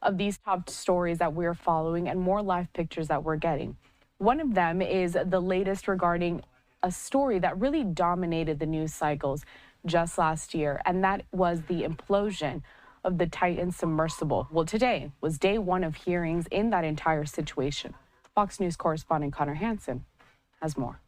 of these top stories that we're following and more live pictures that we're getting. One of them is the latest regarding a story that really dominated the news cycles just last year, and that was the implosion of the Titan submersible. Well, today was day one of hearings in that entire situation. Fox News correspondent Connor Hansen has more.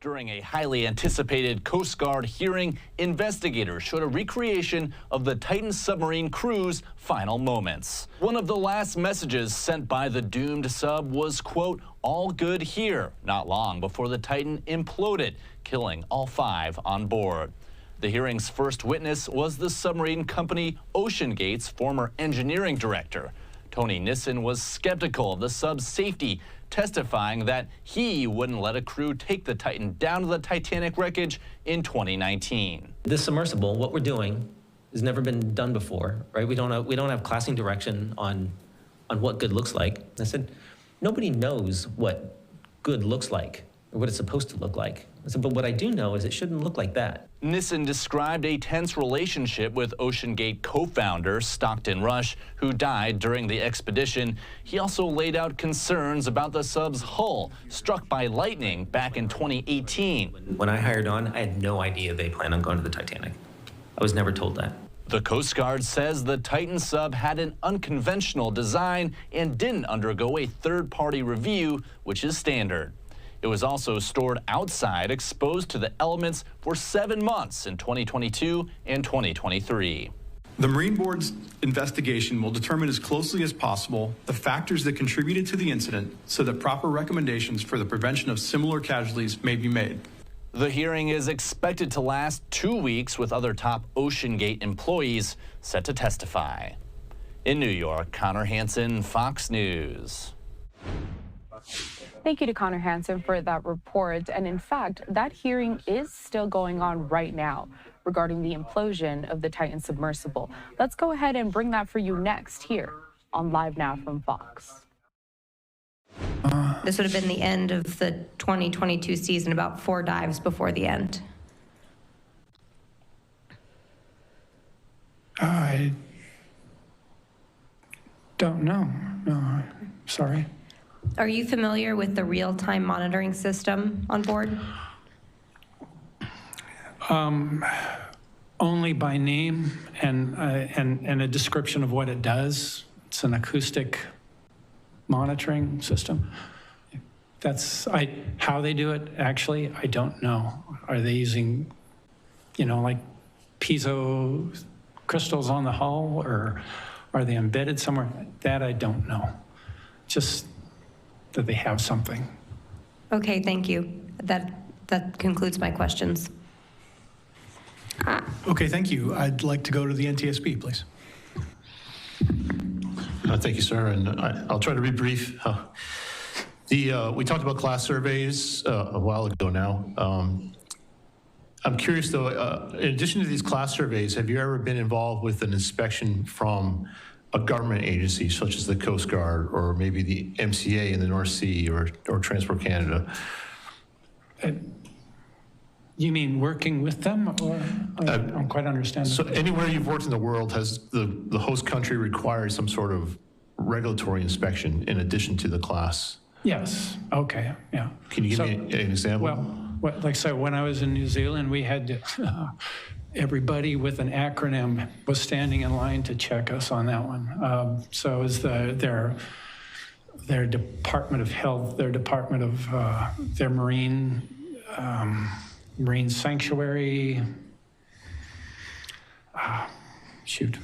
During a highly anticipated Coast Guard hearing, investigators showed a recreation of the Titan submarine crew's final moments. One of the last messages sent by the doomed sub was, quote, "all good here," not long before the Titan imploded, killing all 5 on board. The hearing's first witness was the submarine company OceanGate's former engineering director. Tony Nissen was skeptical of the sub's safety, testifying that he wouldn't let a crew take the Titan down to the Titanic wreckage in 2019. This submersible, what we're doing, has never been done before, right? We don't have classing direction on what good looks like. I said, nobody knows what good looks like or what it's supposed to look like. I said, but what I do know is it shouldn't look like that. Nissen described a tense relationship with OceanGate co-founder Stockton Rush, who died during the expedition. He also laid out concerns about the sub's hull, struck by lightning back in 2018. When I hired on, I had no idea they planned on going to the Titanic. I was never told that. The Coast Guard says the Titan sub had an unconventional design and didn't undergo a third-party review, which is standard. It was also stored outside, exposed to the elements for 7 months in 2022 and 2023. The Marine Board's investigation will determine as closely as possible the factors that contributed to the incident so that proper recommendations for the prevention of similar casualties may be made. The hearing is expected to last 2 weeks, with other top OceanGate employees set to testify. In New York, Connor Hansen, Fox News. Thank you to Connor Hansen for that report. And in fact, that hearing is still going on right now regarding the implosion of the Titan submersible. Let's go ahead and bring that for you next here on Live Now from Fox. This would have been the end of the 2022 season, about 4 dives before the end. I don't know. No, sorry. Are you familiar with the real-time monitoring system on board? Only by name and a description of what it does. It's an acoustic monitoring system. That's how they do it. Actually, I don't know. Are they using, like piezo crystals on the hull, or are they embedded somewhere? That I don't know. Just that they have something. Okay, thank you. That concludes my questions. Okay, thank you. I'd like to go to the NTSB, please. Thank you, sir, and I'll try to be brief. We talked about class surveys a while ago now. I'm curious, though, in addition to these class surveys, have you ever been involved with an inspection from a government agency, such as the Coast Guard, or maybe the MCA in the North Sea, or Transport Canada? You mean working with them, or I don't quite understand. So anywhere you've worked in the world, has the host country required some sort of regulatory inspection in addition to the class? Yes. Okay. Yeah. Can you give me an example? Well, like I said, when I was in New Zealand, we had everybody with an acronym was standing in line to check us on that one. So it was their Department of Health, their Department of their Marine Sanctuary. Shoot.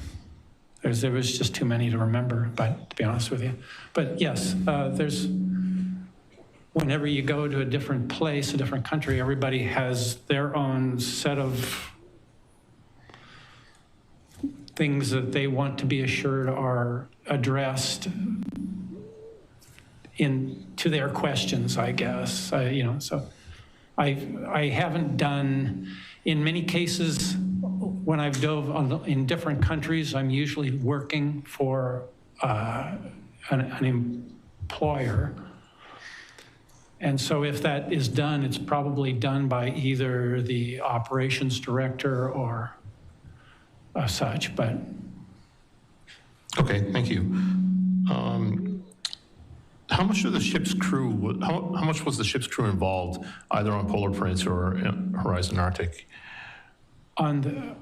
There was just too many to remember, but to be honest with you. But yes, whenever you go to a different place, a different country, everybody has their own set of things that they want to be assured are addressed to their questions, I guess. So I haven't done, in many cases, when I've dove in different countries, I'm usually working for an employer. And so if that is done, it's probably done by either the operations director or such, but. Okay, thank you. How much of the ship's crew, how much was the ship's crew involved, either on Polar Prince or Horizon Arctic? On the,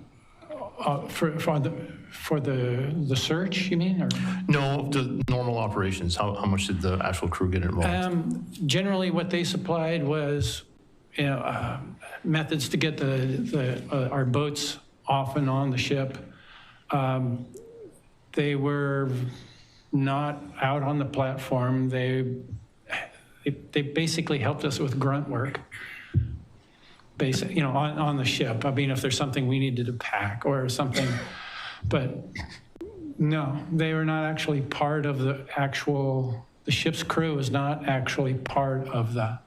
for the search, you mean? Or? No, the normal operations. How much did the actual crew get involved? Generally, what they supplied was, methods to get our boats off and on the ship. They were not out on the platform. They basically helped us with grunt work. On the ship. I mean, if there's something we needed to pack or something, but no, they were not actually part of the ship's crew is not actually part of the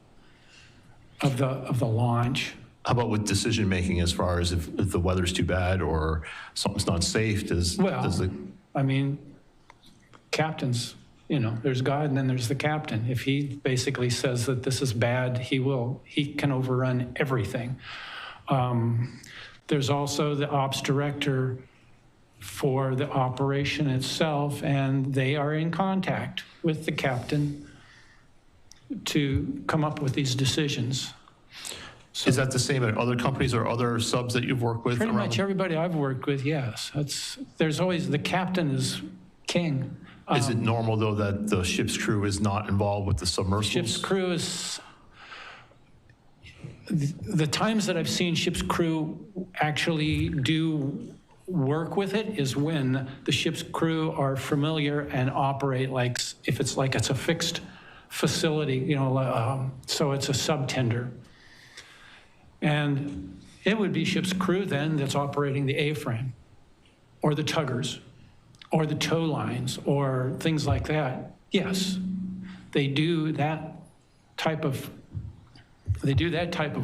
launch. How about with decision making, as far as if the weather's too bad or something's not safe? I mean, captains, there's God and then there's the captain. If he basically says that this is bad, he can overrun everything. There's also the ops director for the operation itself, and they are in contact with the captain to come up with these decisions. So, is that the same at other companies or other subs that you've worked with? Pretty much everybody I've worked with, yes. There's always, the captain is king. Is it normal, though, that the ship's crew is not involved with the submersibles? Ship's crew is, the times that I've seen ship's crew actually do work with it is when the ship's crew are familiar and operate like, if it's like it's a fixed facility, so it's a subtender. And it would be ship's crew then that's operating the A-frame or the tuggers or the tow lines or things like that. Yes, they do that type of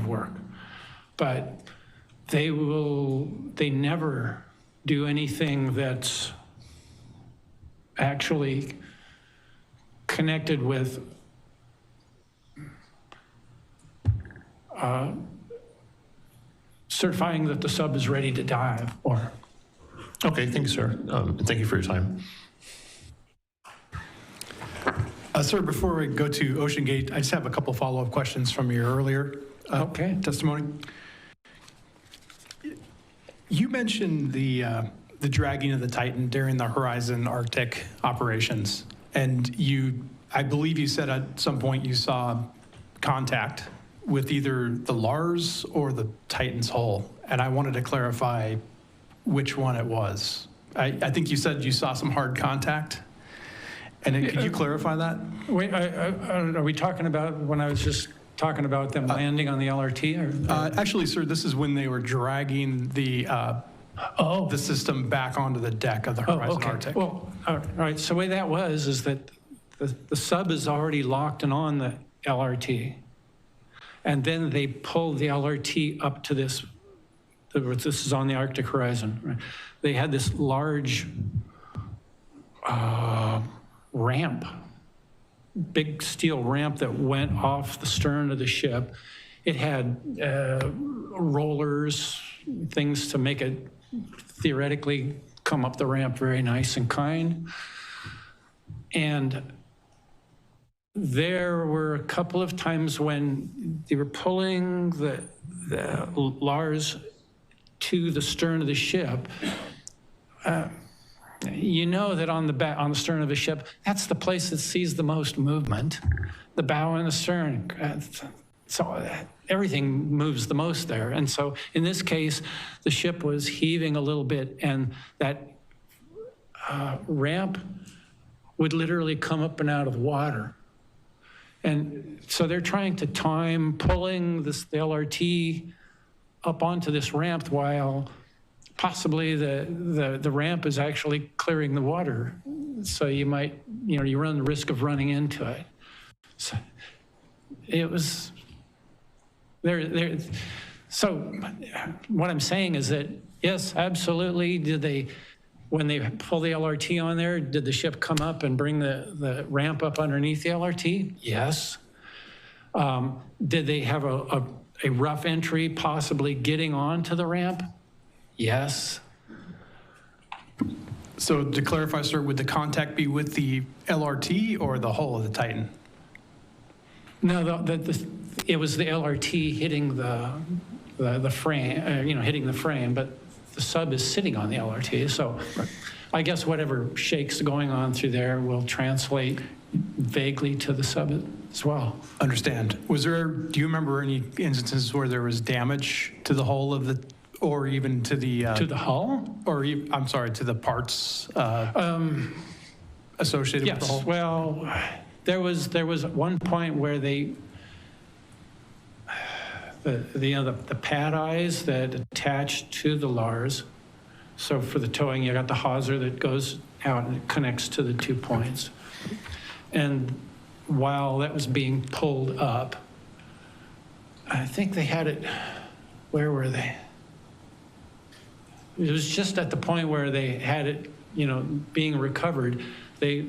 work, but they never do anything that's actually connected with certifying that the sub is ready to dive or. Okay, thank you, sir. Thank you for your time. Sir, before we go to OceanGate, I just have a couple follow-up questions from your earlier testimony. You mentioned the dragging of the Titan during the Horizon Arctic operations, and I believe you said at some point you saw contact with either the Lars or the Titan's hull, and I wanted to clarify which one it was. I think you said you saw some hard contact, and could you clarify that? Wait, are we talking about when I was just talking about them landing on the LRT? Or? Actually, sir, this is when they were dragging the system back onto the deck of the Horizon Arctic. Well, all right. So the way that was is that the sub is already locked and on the LRT, and then they pulled the LRT up to this. This is on the Arctic horizon. Right? They had this large ramp, big steel ramp that went off the stern of the ship. It had rollers, things to make it theoretically come up the ramp very nice and kind. And there were a couple of times when they were pulling the Lars to the stern of the ship. You know that on the stern of a ship, that's the place that sees the most movement, the bow and the stern. So everything moves the most there. And so in this case, the ship was heaving a little bit, and that ramp would literally come up and out of the water. And so they're trying to time pulling the LRT up onto this ramp while possibly the ramp is actually clearing the water. So you might, you run the risk of running into it. So it was there. So what I'm saying is that, yes, absolutely. When they pull the LRT on there, did the ship come up and bring the ramp up underneath the LRT? Yes. Did they have a rough entry, possibly getting onto the ramp? Yes. So to clarify, sir, would the contact be with the LRT or the hull of the Titan? No, it was the LRT hitting the frame, hitting the frame, but the sub is sitting on the LRT. So I guess whatever shakes going on through there will translate vaguely to the sub as well. Understand. Do you remember any instances where there was damage to the hull of the, or even to the hull? Or I'm sorry, to the parts associated with the hull? Yes, well, there was at one point where the pad eyes that attach to the Lars. So for the towing, you got the hawser that goes out and it connects to the 2 points. And while that was being pulled up, I think they had it, where were they? It was just at the point where they had it, being recovered. It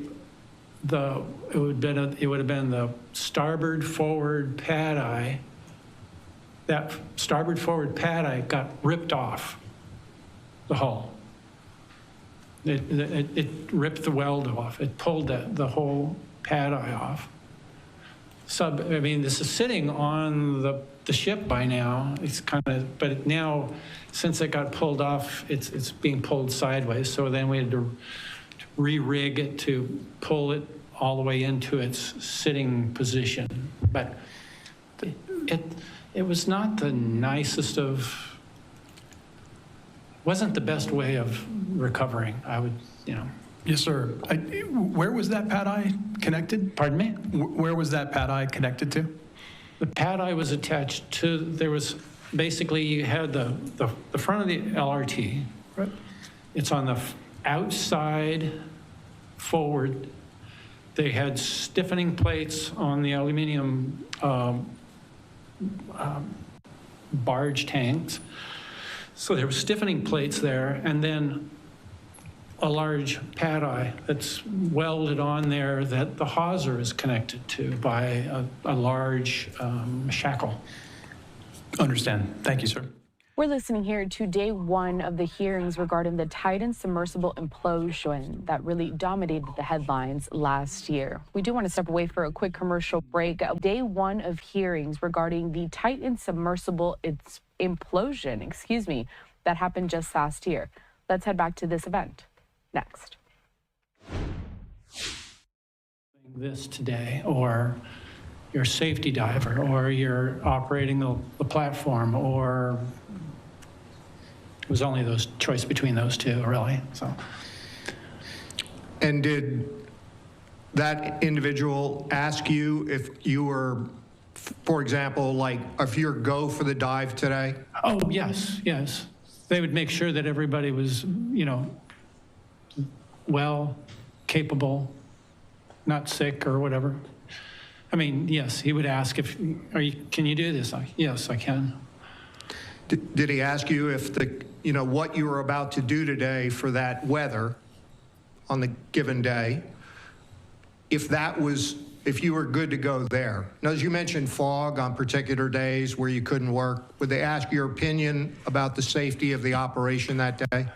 would have been the starboard forward pad eye. That starboard forward pad eye got ripped off the hull. It ripped the weld off. It pulled the whole pad eye off. This is sitting on the ship by now. It's but now, since it got pulled off, it's being pulled sideways. So then we had to re-rig it to pull it all the way into its sitting position. But it was not the nicest wasn't the best way of recovering, Yes, sir. Where was that pad eye connected? Pardon me? Where was that pad eye connected to? The pad eye was attached to, basically you had the front of the LRT. Right. It's on the outside forward. They had stiffening plates on the aluminum barge tanks. So there were stiffening plates there, and then a large pad eye that's welded on there that the hawser is connected to by a large shackle. Understand. Thank you, sir. We're listening here to day one of the hearings regarding the Titan submersible implosion that really dominated the headlines last year. We do want to step away for a quick commercial break. Day one of hearings regarding the Titan submersible implosion, that happened just last year. Let's head back to this event next. This today, or your safety diver, or you're operating the platform, or it was only those choice between those two, really. So. And did that individual ask you if you were, for example, like if you're go for the dive today? Oh, yes. They would make sure that everybody was, well, capable, not sick or whatever. Yes, he would ask can you do this? Yes, I can. Did he ask you if what you were about to do today for that weather on the given day, if you were good to go there? Now, as you mentioned fog on particular days where you couldn't work, would they ask your opinion about the safety of the operation that day?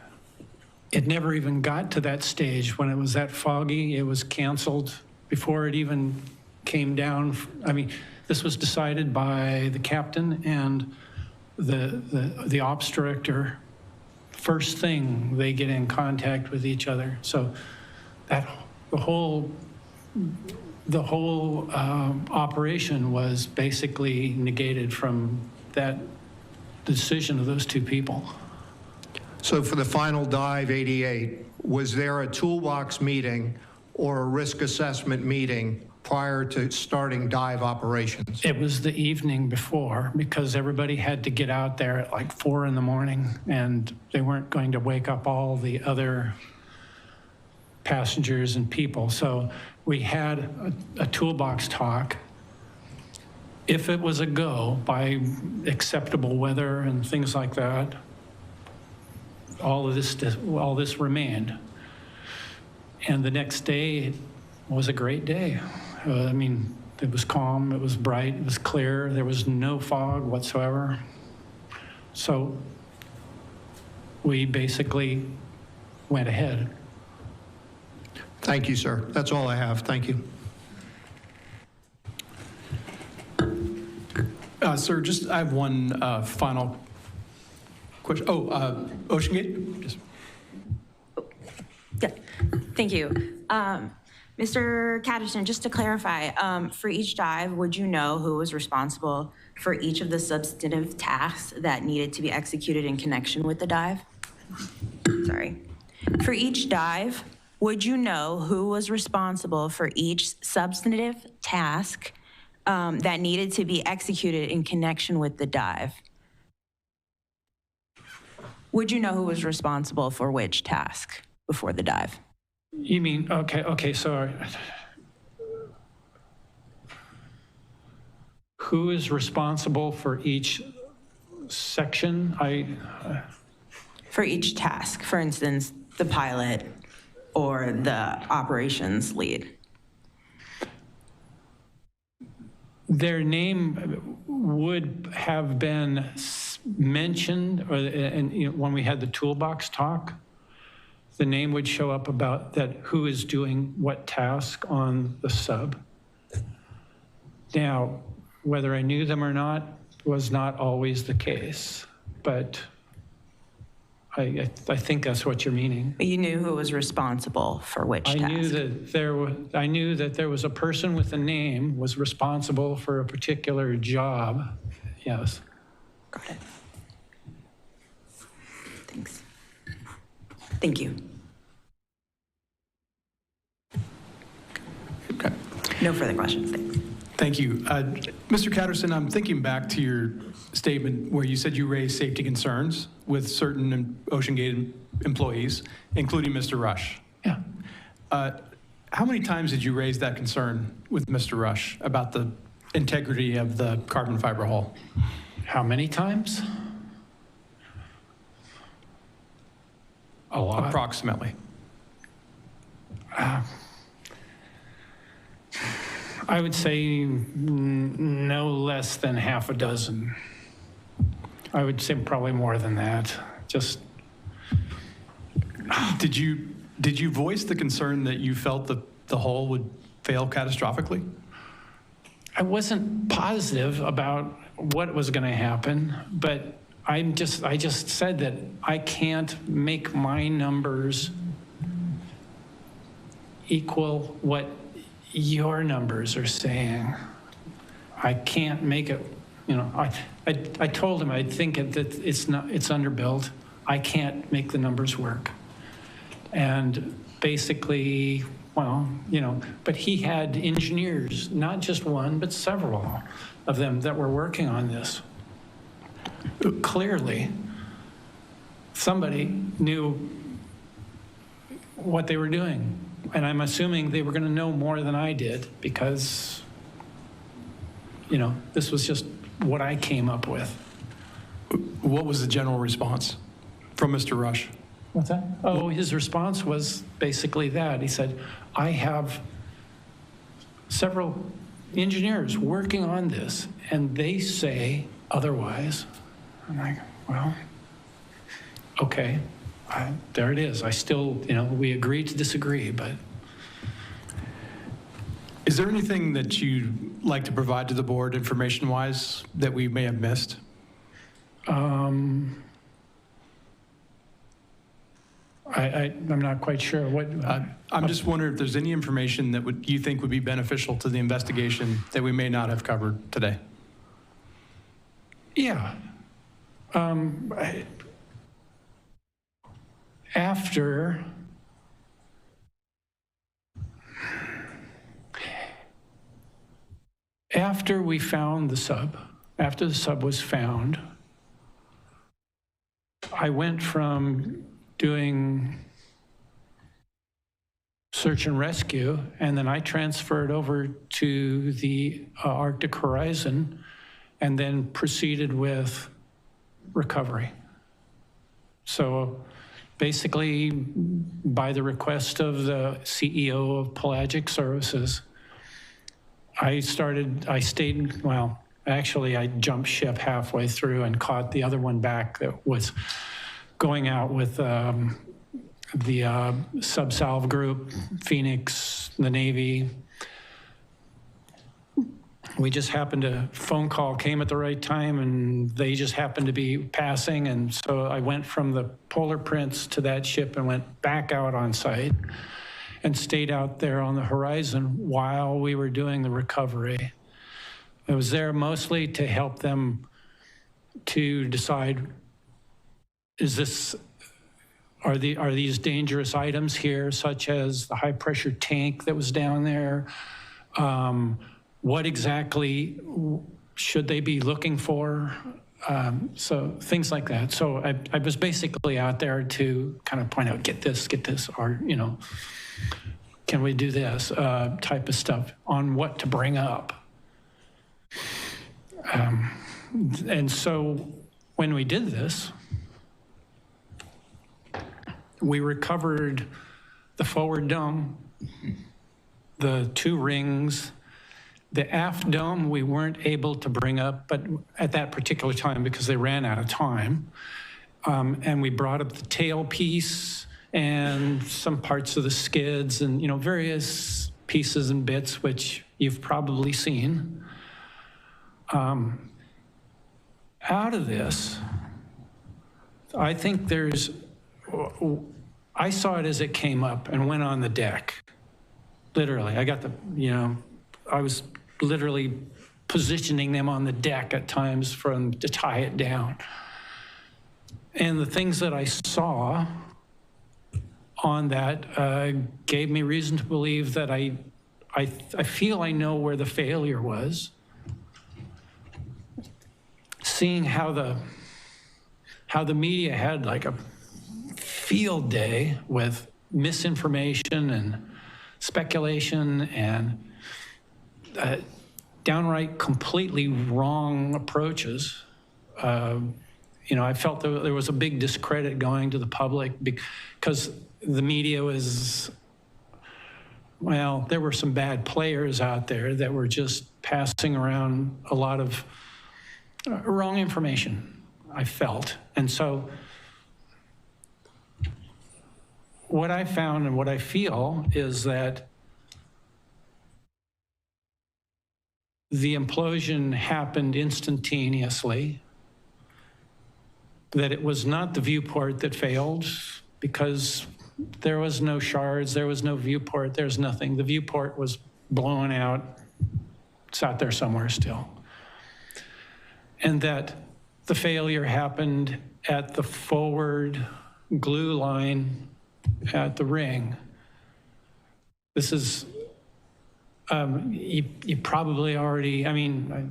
It never even got to that stage. When it was that foggy, it was canceled before it even came down. This was decided by the captain and the ops director. First thing, they get in contact with each other. So that the whole operation was basically negated from that decision of those two people. So for the final dive 88, was there a toolbox meeting or a risk assessment meeting prior to starting dive operations? It was the evening before, because everybody had to get out there at like 4 in the morning, and they weren't going to wake up all the other passengers and people. So we had a toolbox talk. If it was a go by acceptable weather and things like that, all this remained. And the next day was a great day. It was calm, it was bright, it was clear, there was no fog whatsoever. So we basically went ahead. Thank you, sir. That's all I have. Thank you. Sir, I have one final question. Oh, OceanGate? Just. Yeah, thank you. Mr. Catterson, just to clarify, for each dive, would you know who was responsible for each of the substantive tasks that needed to be executed in connection with the dive? Sorry. For each dive, would you know who was responsible for each substantive task that needed to be executed in connection with the dive? Would you know who was responsible for which task before the dive? You mean, okay, so who is responsible for each section? For each task, for instance, the pilot or the operations lead. Their name would have been mentioned, when we had the toolbox talk, the name would show up about that, who is doing what task on the sub. Now, whether I knew them or not was not always the case, but I think that's what you're meaning. You knew who was responsible for which task? I knew that there was a person with a name was responsible for a particular job. Yes. Got it. Thanks. Thank you. Okay. No further questions, thanks. Thank you. Mr. Catterson, I'm thinking back to your statement where you said you raised safety concerns with certain OceanGate employees, including Mr. Rush. Yeah. How many times did you raise that concern with Mr. Rush about the integrity of the carbon fiber hull? How many times? A lot. Approximately. I would say no less than half a dozen. I would say probably more than that. Just. Did you voice the concern that you felt that the hull would fail catastrophically? I wasn't positive about what was going to happen, but I just said that I can't make my numbers equal what your numbers are saying. I can't make it, I told him I think that it's underbuilt. I can't make the numbers work. And basically, but he had engineers, not just one, but several of them that were working on this. Clearly, somebody knew what they were doing. And I'm assuming they were going to know more than I did because, this was just what I came up with. What was the general response from Mr. Rush? What's that? Oh, his response was basically that. He said, I have several engineers working on this, and they say otherwise. I'm like, well, okay. There it is. I still, we agree to disagree, but. Is there anything that you'd like to provide to the board information-wise that we may have missed? I'm not quite sure what. I'm just wondering if there's any information that you think would be beneficial to the investigation that we may not have covered today. Yeah. After we found the sub, after the sub was found, I went from doing search and rescue, and then I transferred over to the Arctic Horizon and then proceeded with recovery. So basically, by the request of the CEO of Pelagic Services, I jumped ship halfway through and caught the other one back that was going out with subsalve group, Phoenix, the Navy. We just happened to, phone call came at the right time, and they just happened to be passing. And so I went from the Polar Prince to that ship and went back out on site and stayed out there on the horizon while we were doing the recovery. I was there mostly to help them to decide, are these dangerous items here, such as the high pressure tank that was down there? What exactly should they be looking for? So things like that. So I was basically out there to kind of point out, get this, or, can we do this type of stuff on what to bring up. And so when we did this, we recovered the forward dome, the 2 rings. The aft dome we weren't able to bring up, but at that particular time because they ran out of time. And we brought up the tail piece and some parts of the skids and various pieces and bits, which you've probably seen. Out of this, I think I saw it as it came up and went on the deck. Literally, I got I was literally positioning them on the deck at times to tie it down. And the things that I saw on that gave me reason to believe that I feel I know where the failure was. Seeing how the media had like a field day with misinformation and speculation and downright completely wrong approaches. I felt there was a big discredit going to the public because the media there were some bad players out there that were just passing around a lot of wrong information, I felt. And so what I found and what I feel is that the implosion happened instantaneously, that it was not the viewport that failed because there was no shards, there was no viewport, there's nothing. The viewport was blown out, it's out there somewhere still. And that the failure happened at the forward glue line at the ring. This is, you probably already, I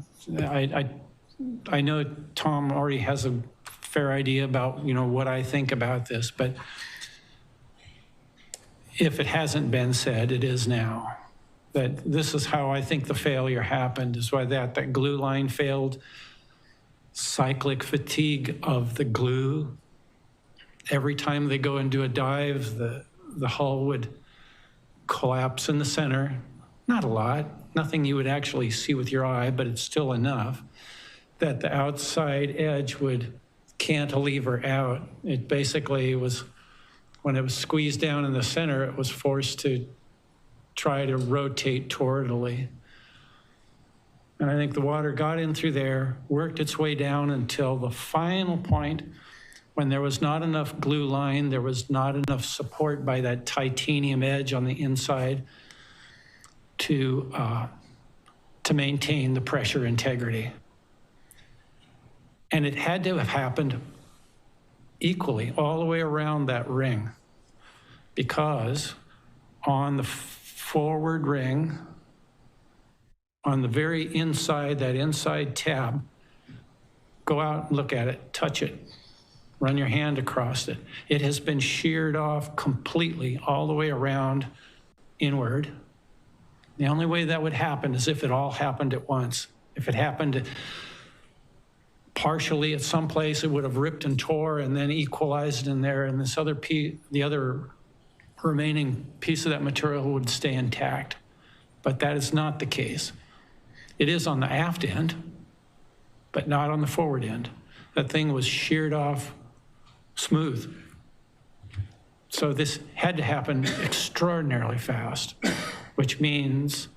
know Tom already has a fair idea about, what I think about this, but if it hasn't been said, it is now. That this is how I think the failure happened, is why that glue line failed. Cyclic fatigue of the glue. Every time they go and do a dive, the hull would collapse in the center. Not a lot, nothing you would actually see with your eye, but it's still enough that the outside edge would cantilever out. It basically was, when it was squeezed down in the center, it was forced to try to rotate tortally. And I think the water got in through there, worked its way down until the final point when there was not enough glue line, there was not enough support by that titanium edge on the inside to maintain the pressure integrity. And it had to have happened equally all the way around that ring, because on the forward ring, on the very inside, that inside tab, go out and look at it, touch it, run your hand across it. It has been sheared off completely all the way around inward. The only way that would happen is if it all happened at once. If it happened partially at some place, it would have ripped and tore and then equalized in there, and this other piece, the other remaining piece of that material would stay intact. But that is not the case. It is on the aft end, but not on the forward end. That thing was sheared off smooth. So this had to happen extraordinarily fast, which means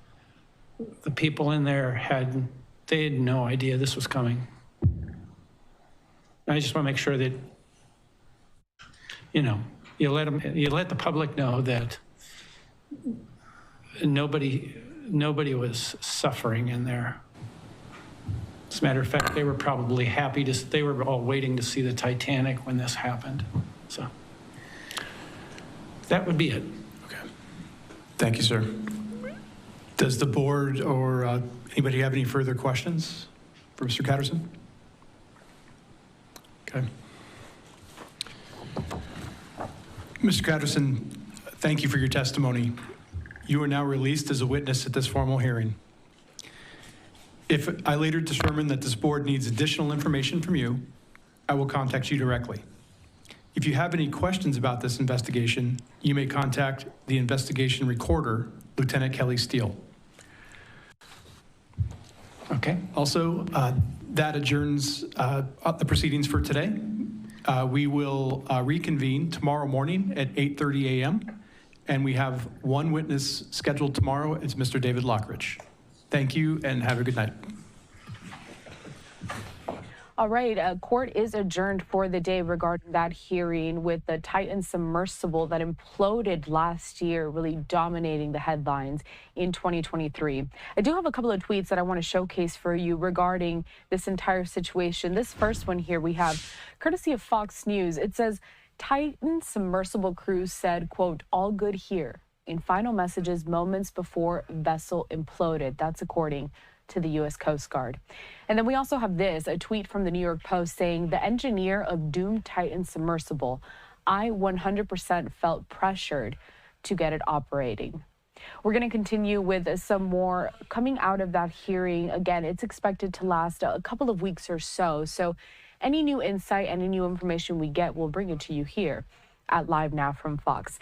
the people in there had no idea this was coming. I just want to make sure that, you know, you let the public know that nobody was suffering in there. As a matter of fact, they were probably they were all waiting to see the Titanic when this happened. So that would be it. Okay. Thank you, sir. Does the board or anybody have any further questions for Mr. Catterson? Okay. Mr. Catterson, thank you for your testimony. You are now released as a witness at this formal hearing. If I later determine that this board needs additional information from you, I will contact you directly. If you have any questions about this investigation, you may contact the investigation recorder, Lieutenant Kelly Steele. Okay. Also, that adjourns the proceedings for today. We will reconvene tomorrow morning at 8:30 a.m. And we have one witness scheduled tomorrow. It's Mr. David Lockridge. Thank you and have a good night. All right, court is adjourned for the day regarding that hearing with the Titan submersible that imploded last year, really dominating the headlines in 2023. I do have a couple of tweets that I want to showcase for you regarding this entire situation. This first one here we have, courtesy of Fox News. It says, Titan submersible crew said, quote, all good here in final messages moments before vessel imploded. That's according to the U.S. Coast Guard. And then we also have this, a tweet from the New York Post saying, the engineer of doomed Titan submersible, I 100% felt pressured to get it operating. We're going to continue with some more coming out of that hearing. Again, it's expected to last a couple of weeks or so. So any new insight, any new information we get, we'll bring it to you here at Live Now from Fox.